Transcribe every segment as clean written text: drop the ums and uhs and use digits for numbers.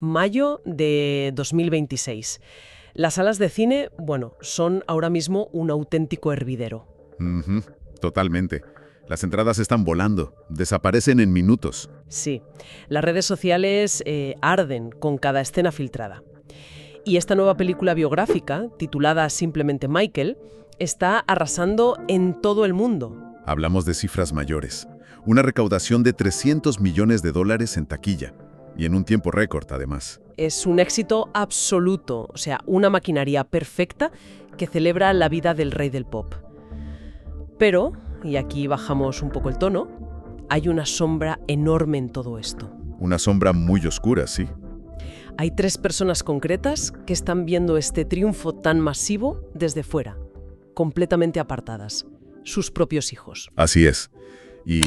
Mayo de 2026. Las salas de cine, bueno, son ahora mismo un auténtico hervidero. Ujú, totalmente. Las entradas están volando, desaparecen en minutos. Sí, las redes sociales arden con cada escena filtrada. Y esta nueva película biográfica, titulada simplemente Michael, está arrasando en todo el mundo. Hablamos de cifras mayores. Una recaudación de $300 millones en taquilla. Y en un tiempo récord, además. Es un éxito absoluto, o sea, una maquinaria perfecta que celebra la vida del rey del pop. Pero, y aquí bajamos un poco el tono, hay una sombra enorme en todo esto. Una sombra muy oscura, sí. Hay 3 personas concretas que están viendo este triunfo tan masivo desde fuera, completamente apartadas, sus propios hijos. Así es. Y,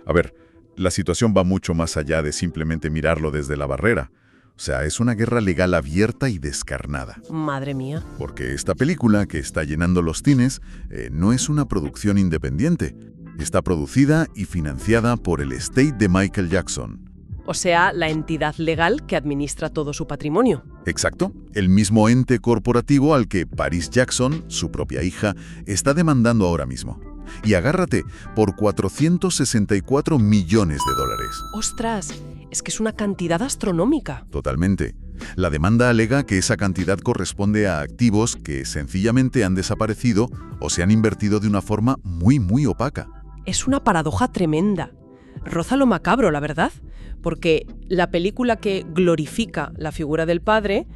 a ver, la situación va mucho más allá de simplemente mirarlo desde la barrera. O sea, es una guerra legal abierta y descarnada. Madre mía. Porque esta película, que está llenando los cines, no es una producción independiente. Está producida y financiada por el estate de Michael Jackson. O sea, la entidad legal que administra todo su patrimonio. Exacto, el mismo ente corporativo al que Paris Jackson, su propia hija, está demandando ahora mismo. Y agárrate, por $464 millones. ¡Ostras! Es que es una cantidad astronómica. Totalmente. La demanda alega que esa cantidad corresponde a activos que sencillamente han desaparecido o se han invertido de una forma muy opaca. Es una paradoja tremenda. Roza lo macabro, la verdad, porque la película que glorifica la figura del padre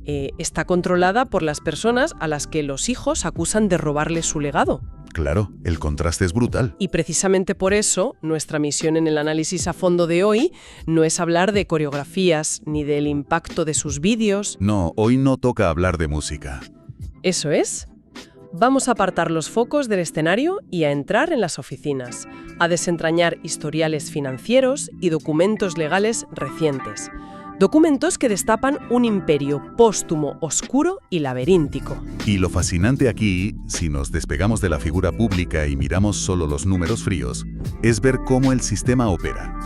está controlada por las personas a las que los hijos acusan de robarle su legado. Claro, el contraste es brutal. Y precisamente por eso, nuestra misión en el análisis a fondo de hoy no es hablar de coreografías ni del impacto de sus vídeos. No, hoy no toca hablar de música. Eso es. Vamos a apartar los focos del escenario y a entrar en las oficinas, a desentrañar historiales financieros y documentos legales recientes. Documentos que destapan un imperio póstumo, oscuro y laberíntico. Y lo fascinante aquí, si nos despegamos de la figura pública y miramos solo los números fríos, es ver cómo el sistema opera.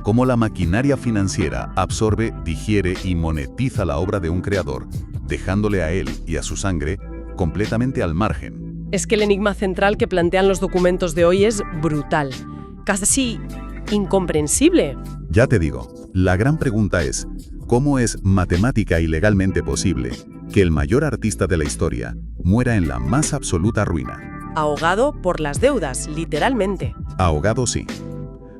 Cómo la maquinaria financiera absorbe, digiere y monetiza la obra de un creador, dejándole a él y a su sangre completamente al margen. Es que el enigma central que plantean los documentos de hoy es brutal, casi incomprensible. Ya te digo, la gran pregunta es, ¿cómo es matemática y legalmente posible que el mayor artista de la historia muera en la más absoluta ruina? Ahogado por las deudas, literalmente. Ahogado sí,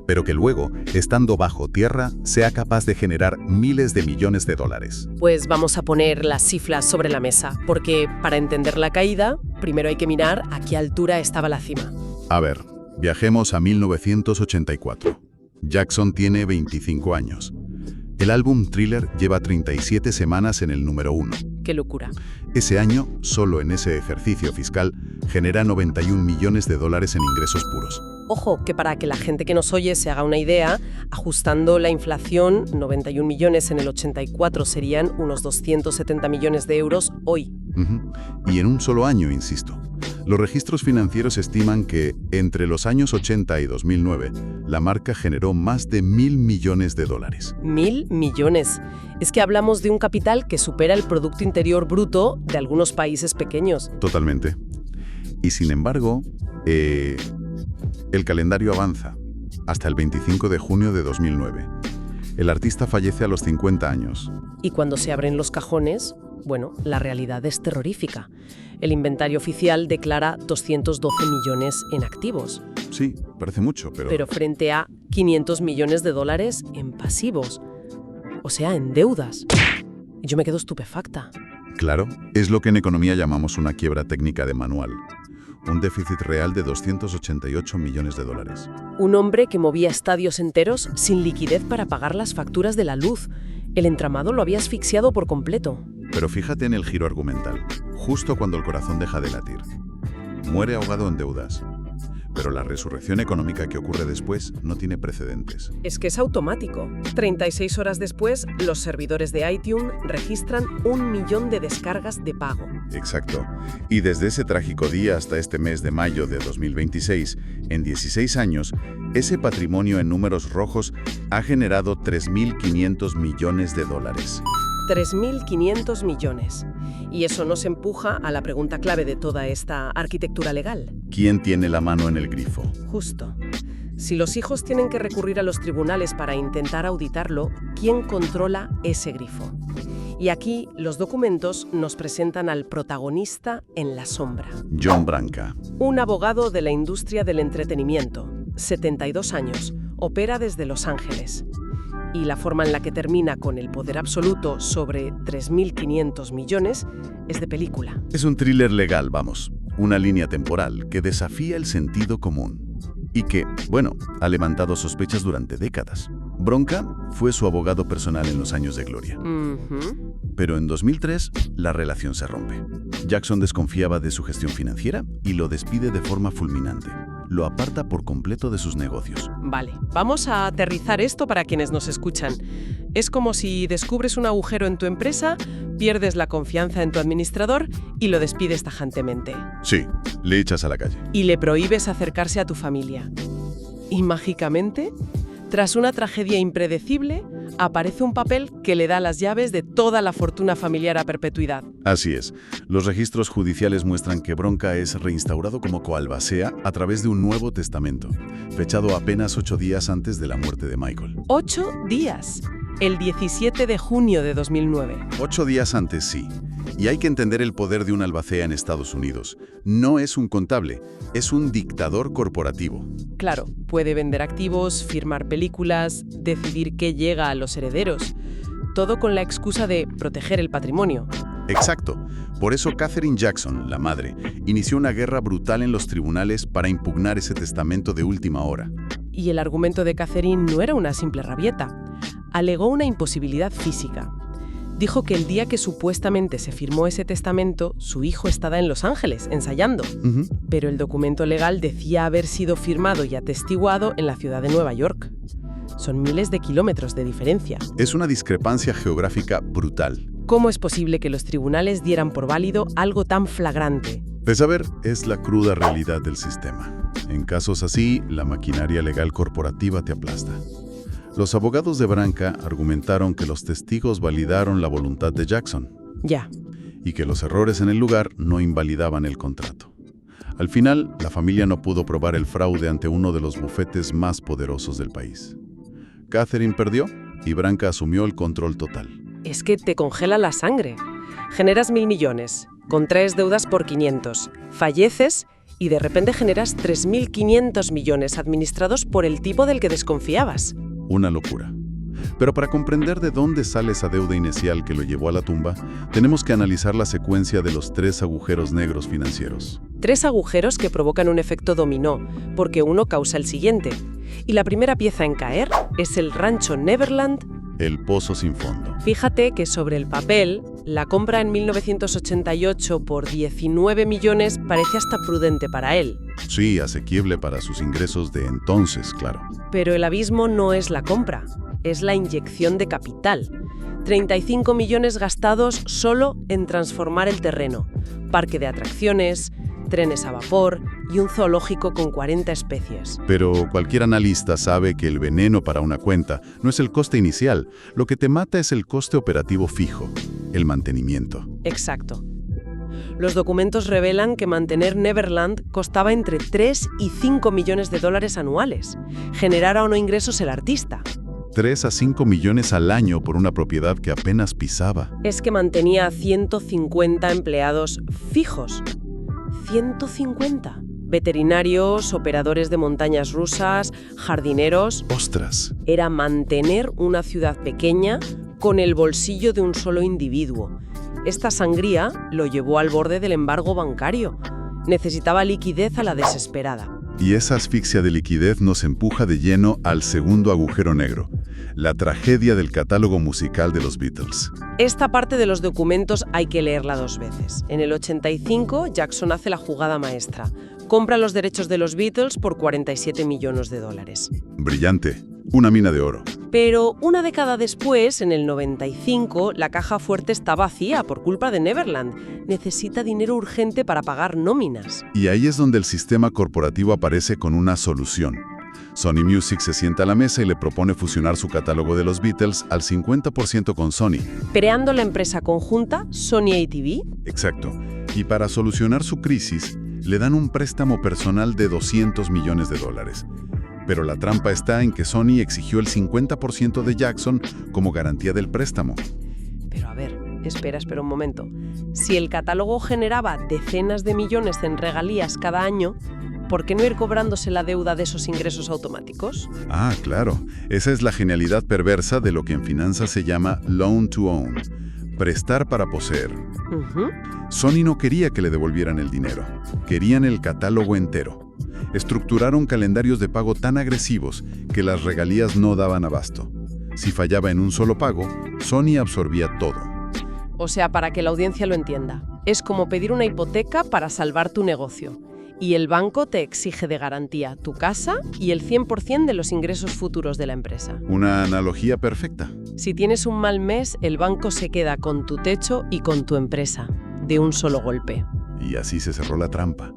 pero que luego, estando bajo tierra, sea capaz de generar miles de millones de dólares. Pues vamos a poner las cifras sobre la mesa, porque para entender la caída, primero hay que mirar a qué altura estaba la cima. A ver, viajemos a 1984. Jackson tiene 25 años. El álbum Thriller lleva 37 semanas en el número 1. ¡Qué locura! Ese año, solo en ese ejercicio fiscal, genera $91 millones en ingresos puros. Ojo, que para que la gente que nos oye se haga una idea, ajustando la inflación, 91 millones en el 84 serían unos 270 millones de euros hoy. Y en un solo año, insisto. Los registros financieros estiman que, entre los años 80 y 2009, la marca generó más de $1.000 millones. ¿1.000 millones? Es que hablamos de un capital que supera el Producto Interior Bruto de algunos países pequeños. Totalmente. Y sin embargo, el calendario avanza hasta el 25 de junio de 2009. El artista fallece a los 50 años. Y cuando se abren los cajones, bueno, la realidad es terrorífica. El inventario oficial declara 212 millones en activos. Sí, parece mucho, Pero frente a 500 millones de dólares en pasivos. O sea, en deudas. Y yo me quedo estupefacta. Claro, es lo que en economía llamamos una quiebra técnica de manual. Un déficit real de 288 millones de dólares. Un hombre que movía estadios enteros sin liquidez para pagar las facturas de la luz. El entramado lo había asfixiado por completo. Pero fíjate en el giro argumental, justo cuando el corazón deja de latir. Muere ahogado en deudas. Pero la resurrección económica que ocurre después no tiene precedentes. Es que es automático. 36 horas después, los servidores de iTunes registran 1 millón de descargas de pago. Exacto. Y desde ese trágico día hasta este mes de mayo de 2026, en 16 años, ese patrimonio en números rojos ha generado $3.500 millones. 3.500 millones. Y eso nos empuja a la pregunta clave de toda esta arquitectura legal. ¿Quién tiene la mano en el grifo? Justo. Si los hijos tienen que recurrir a los tribunales para intentar auditarlo, ¿quién controla ese grifo? Y aquí los documentos nos presentan al protagonista en la sombra. John Branca. Un abogado de la industria del entretenimiento, 72 años, opera desde Los Ángeles. Y la forma en la que termina con el poder absoluto sobre 3.500 millones es de película. Es un thriller legal, vamos. Una línea temporal que desafía el sentido común. Y que, bueno, ha levantado sospechas durante décadas. Branca fue su abogado personal en los años de gloria. Pero en 2003, la relación se rompe. Jackson desconfiaba de su gestión financiera y lo despide de forma fulminante. Lo aparta por completo de sus negocios. Vale, vamos a aterrizar esto para quienes nos escuchan. Es como si descubres un agujero en tu empresa, pierdes la confianza en tu administrador y lo despides tajantemente. Sí, le echas a la calle. Y le prohíbes acercarse a tu familia. Y mágicamente, tras una tragedia impredecible, aparece un papel que le da las llaves de toda la fortuna familiar a perpetuidad. Así es. Los registros judiciales muestran que Branca es reinstaurado como coalbacea a través de un nuevo testamento, fechado apenas 8 días antes de la muerte de Michael. 8 días. El 17 de junio de 2009. 8 días antes, sí. Y hay que entender el poder de un albacea en Estados Unidos. No es un contable, es un dictador corporativo. Claro, puede vender activos, firmar películas, decidir qué llega a los herederos. Todo con la excusa de proteger el patrimonio. Exacto. Por eso Katherine Jackson, la madre, inició una guerra brutal en los tribunales para impugnar ese testamento de última hora. Y el argumento de Katherine no era una simple rabieta. Alegó una imposibilidad física. Dijo que el día que supuestamente se firmó ese testamento, su hijo estaba en Los Ángeles, ensayando. Pero el documento legal decía haber sido firmado y atestiguado en la ciudad de Nueva York. Son miles de kilómetros de diferencia. Es una discrepancia geográfica brutal. ¿Cómo es posible que los tribunales dieran por válido algo tan flagrante? De saber, es la cruda realidad del sistema. En casos así, la maquinaria legal corporativa te aplasta. Los abogados de Branca argumentaron que los testigos validaron la voluntad de Jackson. Ya. Y que los errores en el lugar no invalidaban el contrato. Al final, la familia no pudo probar el fraude ante uno de los bufetes más poderosos del país. Katherine perdió y Branca asumió el control total. Es que te congela la sangre. Generas 1.000 millones, contraes deudas por 500, falleces y de repente generas 3.500 millones administrados por el tipo del que desconfiabas. Una locura. Pero para comprender de dónde sale esa deuda inicial que lo llevó a la tumba, tenemos que analizar la secuencia de los 3 agujeros negros financieros. 3 agujeros que provocan un efecto dominó, porque uno causa el siguiente. Y la primera pieza en caer es el rancho Neverland. El pozo sin fondo. Fíjate que sobre el papel, la compra en 1988 por 19 millones parece hasta prudente para él. Sí, asequible para sus ingresos de entonces, claro. Pero el abismo no es la compra, es la inyección de capital. 35 millones gastados solo en transformar el terreno. Parque de atracciones, trenes a vapor y un zoológico con 40 especies. Pero cualquier analista sabe que el veneno para una cuenta no es el coste inicial. Lo que te mata es el coste operativo fijo, el mantenimiento. Exacto. Los documentos revelan que mantener Neverland costaba entre 3 y 5 millones de dólares anuales. Generara o no ingresos el artista. 3 a 5 millones al año por una propiedad que apenas pisaba. Es que mantenía a 150 empleados fijos. 150. Veterinarios, operadores de montañas rusas, jardineros. ¡Ostras! Era mantener una ciudad pequeña con el bolsillo de un solo individuo. Esta sangría lo llevó al borde del embargo bancario. Necesitaba liquidez a la desesperada. Y esa asfixia de liquidez nos empuja de lleno al segundo agujero negro, la tragedia del catálogo musical de los Beatles. Esta parte de los documentos hay que leerla 2 veces. En el 85, Jackson hace la jugada maestra. compra los derechos de los Beatles por 47 millones de dólares. Brillante. Una mina de oro. Pero una década después, en el 95, la caja fuerte está vacía por culpa de Neverland. Necesita dinero urgente para pagar nóminas. Y ahí es donde el sistema corporativo aparece con una solución. Sony Music se sienta a la mesa y le propone fusionar su catálogo de los Beatles al 50% con Sony. Creando la empresa conjunta Sony ATV. Exacto. Y para solucionar su crisis, le dan un préstamo personal de 200 millones de dólares. Pero la trampa está en que Sony exigió el 50% de Jackson como garantía del préstamo. Pero a ver, espera un momento. Si el catálogo generaba decenas de millones en regalías cada año, ¿por qué no ir cobrándose la deuda de esos ingresos automáticos? Ah, claro. Esa es la genialidad perversa de lo que en finanzas se llama loan to own. Prestar para poseer. Sony no quería que le devolvieran el dinero. Querían el catálogo entero. Estructuraron calendarios de pago tan agresivos que las regalías no daban abasto. Si fallaba en un solo pago, Sony absorbía todo. O sea, para que la audiencia lo entienda, es como pedir una hipoteca para salvar tu negocio. Y el banco te exige de garantía tu casa y el 100% de los ingresos futuros de la empresa. Una analogía perfecta. Si tienes un mal mes, el banco se queda con tu techo y con tu empresa, de un solo golpe. Y así se cerró la trampa.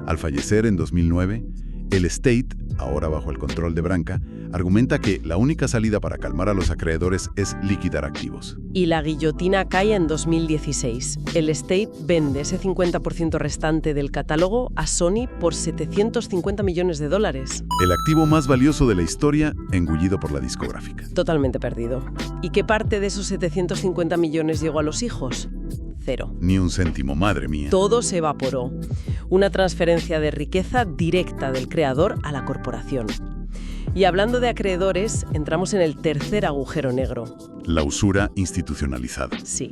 Al fallecer en 2009, el State, ahora bajo el control de Branca, argumenta que la única salida para calmar a los acreedores es liquidar activos. Y la guillotina cae en 2016. El State vende ese 50% restante del catálogo a Sony por 750 millones de dólares. El activo más valioso de la historia, engullido por la discográfica. Totalmente perdido. ¿Y qué parte de esos 750 millones llegó a los hijos? Cero. Ni un céntimo, madre mía. Todo se evaporó. Una transferencia de riqueza directa del creador a la corporación. Y hablando de acreedores, entramos en el tercer agujero negro. La usura institucionalizada. Sí,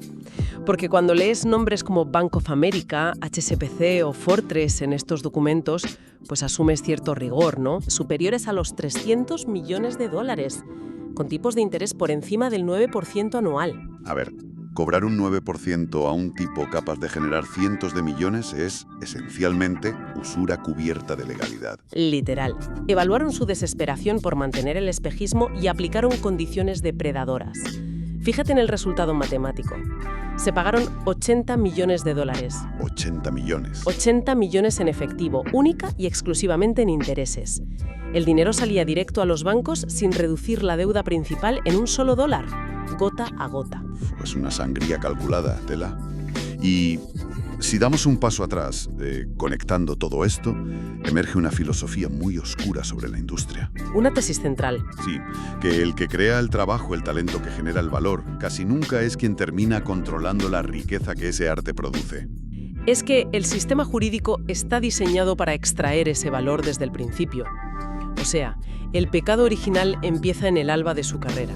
porque cuando lees nombres como Bank of America, HSBC o Fortress en estos documentos, pues asumes cierto rigor, ¿no? Superiores a los 300 millones de dólares, con tipos de interés por encima del 9% anual. A ver, cobrar un 9% a un tipo capaz de generar cientos de millones es, esencialmente, usura cubierta de legalidad. Literal. Evaluaron su desesperación por mantener el espejismo y aplicaron condiciones depredadoras. Fíjate en el resultado matemático. Se pagaron 80 millones de dólares. 80 millones. 80 millones en efectivo, única y exclusivamente en intereses. El dinero salía directo a los bancos sin reducir la deuda principal en un solo dólar, gota a gota. Es una sangría calculada, tela. Y si damos un paso atrás, conectando todo esto, emerge una filosofía muy oscura sobre la industria. Una tesis central. Sí, que el que crea el trabajo, el talento que genera el valor, casi nunca es quien termina controlando la riqueza que ese arte produce. Es que el sistema jurídico está diseñado para extraer ese valor desde el principio. O sea, el pecado original empieza en el alba de su carrera.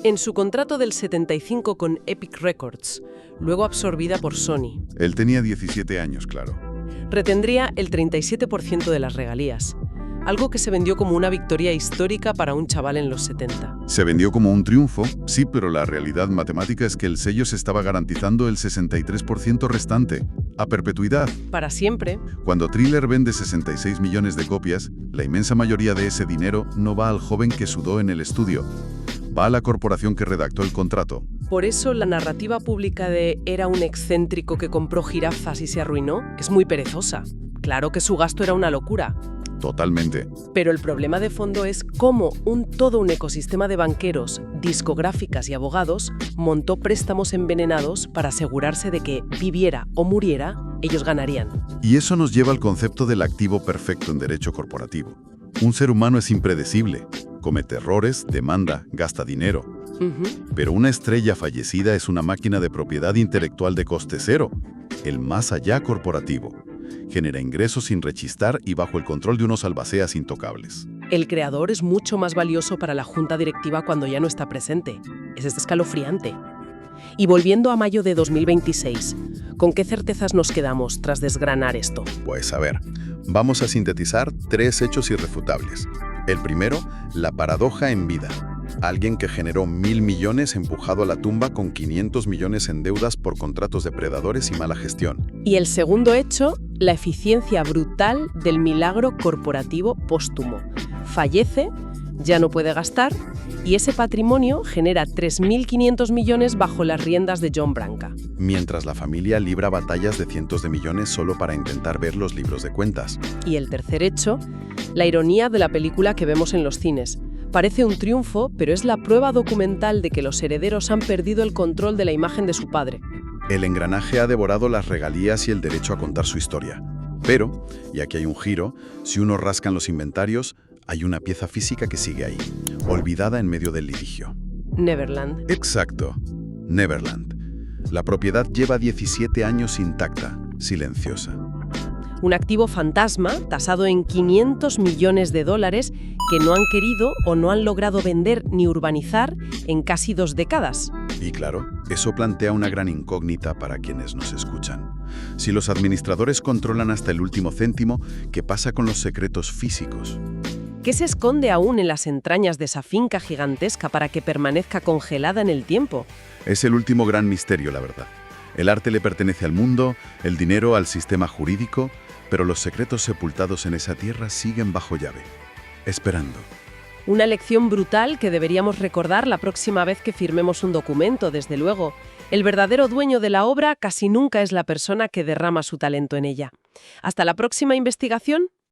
En su contrato del 75 con Epic Records, luego absorbida por Sony. Él tenía 17 años, claro. Retendría el 37% de las regalías, algo que se vendió como una victoria histórica para un chaval en los 70. Se vendió como un triunfo, sí, pero la realidad matemática es que el sello se estaba garantizando el 63% restante, a perpetuidad. Para siempre. Cuando Thriller vende 66 millones de copias, la inmensa mayoría de ese dinero no va al joven que sudó en el estudio. Va a la corporación que redactó el contrato. Por eso la narrativa pública de era un excéntrico que compró jirafas y se arruinó es muy perezosa. Claro que su gasto era una locura. Totalmente. Pero el problema de fondo es cómo todo un ecosistema de banqueros, discográficas y abogados montó préstamos envenenados para asegurarse de que, viviera o muriera, ellos ganarían. Y eso nos lleva al concepto del activo perfecto en derecho corporativo. Un ser humano es impredecible. Comete errores, demanda, gasta dinero. Pero una estrella fallecida es una máquina de propiedad intelectual de coste cero, el más allá corporativo. Genera ingresos sin rechistar y bajo el control de unos albaceas intocables. El creador es mucho más valioso para la junta directiva cuando ya no está presente. Es escalofriante. Y volviendo a mayo de 2026, ¿con qué certezas nos quedamos tras desgranar esto? Pues a ver, vamos a sintetizar 3 hechos irrefutables. El primero, la paradoja en vida. Alguien que generó 1.000 millones empujado a la tumba con 500 millones en deudas por contratos depredadores y mala gestión. Y el segundo hecho, la eficiencia brutal del milagro corporativo póstumo. Fallece, ya no puede gastar, y ese patrimonio genera 3.500 millones bajo las riendas de John Branca. Mientras la familia libra batallas de cientos de millones solo para intentar ver los libros de cuentas. Y el tercer hecho, la ironía de la película que vemos en los cines. Parece un triunfo, pero es la prueba documental de que los herederos han perdido el control de la imagen de su padre. El engranaje ha devorado las regalías y el derecho a contar su historia. Pero, y aquí hay un giro, si uno rasca en los inventarios, hay una pieza física que sigue ahí, olvidada en medio del litigio. Neverland. Exacto, Neverland. La propiedad lleva 17 años intacta, silenciosa. Un activo fantasma tasado en 500 millones de dólares que no han querido o no han logrado vender ni urbanizar en casi 2 décadas. Y claro, eso plantea una gran incógnita para quienes nos escuchan. Si los administradores controlan hasta el último céntimo, ¿qué pasa con los secretos físicos? ¿Qué se esconde aún en las entrañas de esa finca gigantesca para que permanezca congelada en el tiempo? Es el último gran misterio, la verdad. El arte le pertenece al mundo, el dinero al sistema jurídico, pero los secretos sepultados en esa tierra siguen bajo llave, esperando. Una lección brutal que deberíamos recordar la próxima vez que firmemos un documento, desde luego. El verdadero dueño de la obra casi nunca es la persona que derrama su talento en ella. Hasta la próxima investigación.